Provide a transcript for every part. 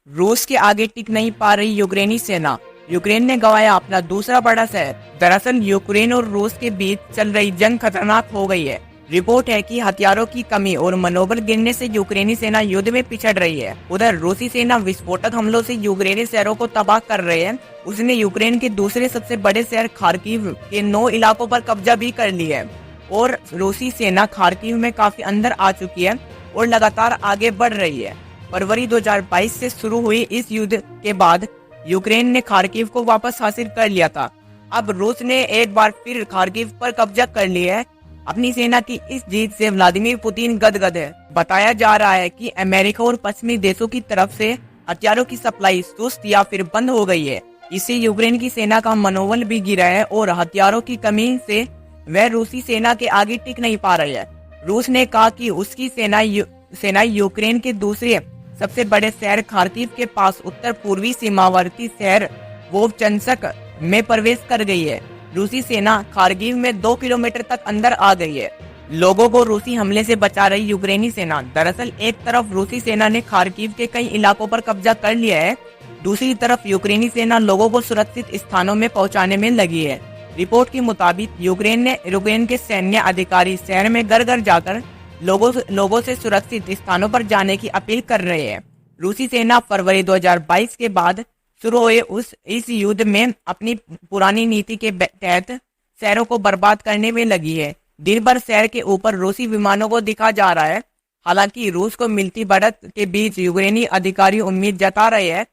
रूस के आगे टिक नहीं पा रही यूक्रेनी सेना। यूक्रेन ने गंवाया अपना दूसरा बड़ा शहर। दरअसल यूक्रेन और रूस के बीच चल रही जंग खतरनाक हो गई है। रिपोर्ट है कि हथियारों की कमी और मनोबल गिरने से यूक्रेनी सेना युद्ध में पिछड़ रही है। उधर रूसी सेना विस्फोटक हमलों से यूक्रेनी शहरों को तबाह कर रही है। उसने यूक्रेन के दूसरे सबसे बड़े शहर खार्किव के 9 इलाकों पर कब्जा भी कर लिया है और रूसी सेना खार्किव में काफी अंदर आ चुकी है और लगातार आगे बढ़ रही है। फरवरी 2022 से शुरू हुई इस युद्ध के बाद यूक्रेन ने खार्किव को वापस हासिल कर लिया था। अब रूस ने एक बार फिर खार्किव पर कब्जा कर लिया है। अपनी सेना की इस जीत से व्लादिमीर पुतिन गदगद है। बताया जा रहा है कि अमेरिका और पश्चिमी देशों की तरफ से हथियारों की सप्लाई सुस्त या फिर बंद हो गई है। इससे यूक्रेन की सेना का मनोबल भी गिरा है और हथियारों की कमी से वह रूसी सेना के आगे टिक नहीं पा रही है। रूस ने कहा कि उसकी सेना यूक्रेन के दूसरे सबसे बड़े शहर खार्किव के पास उत्तर पूर्वी सीमावर्ती शहर वोवचंस्क में प्रवेश कर गई है। रूसी सेना खार्किव में 2 किलोमीटर तक अंदर आ गई है। लोगों को रूसी हमले से बचा रही यूक्रेनी सेना। दरअसल एक तरफ रूसी सेना ने खार्किव के कई इलाकों पर कब्जा कर लिया है, दूसरी तरफ यूक्रेनी सेना लोगों को सुरक्षित स्थानों में पहुंचाने में लगी है। रिपोर्ट के मुताबिक यूक्रेन के सैन्य अधिकारी शहर में घर घर जाकर लोगों से सुरक्षित स्थानों पर जाने की अपील कर रहे हैं। रूसी सेना फरवरी 2022 के बाद शुरू हुए इस युद्ध में अपनी पुरानी नीति के तहत शहरों को बर्बाद करने में लगी है। दिन भर शहर के ऊपर रूसी विमानों को दिखा जा रहा है। हालांकि रूस को मिलती बढ़त के बीच यूक्रेनी अधिकारी उम्मीद जता रहे हैं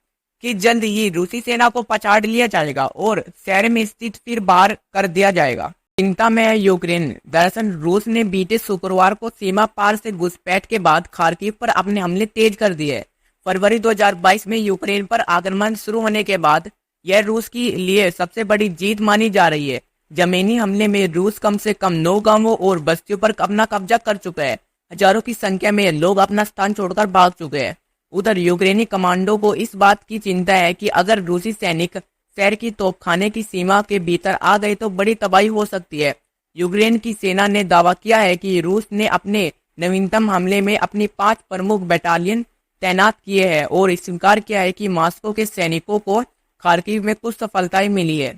कि जल्द ही रूसी सेना को पछाड़ लिया जाएगा और शहर में स्थित फिर बाहर कर दिया जाएगा। चिंता में है यूक्रेन। दरअसल रूस ने बीते शुक्रवार को सीमा पार से घुसपैठ के बाद खार्किव पर अपने हमले तेज कर दिए। फरवरी 2022 में यूक्रेन पर आक्रमण शुरू होने के बाद यह रूस के लिए सबसे बड़ी जीत मानी जा रही है। जमीनी हमले में रूस कम से कम 9 गांवों और बस्तियों पर अपना कब्जा कर चुका है। हजारों की संख्या में लोग अपना स्थान छोड़कर भाग चुके हैं। उधर यूक्रेनी कमांडो को इस बात की चिंता है कि अगर रूसी सैनिक शहर की तोपखाने की सीमा के भीतर आ गए तो बड़ी तबाही हो सकती है। यूक्रेन की सेना ने दावा किया है कि रूस ने अपने नवीनतम हमले में अपनी 5 प्रमुख बटालियन तैनात किए हैं और स्वीकार किया है कि मॉस्को के सैनिकों को खार्किव में कुछ सफलताएं मिली है।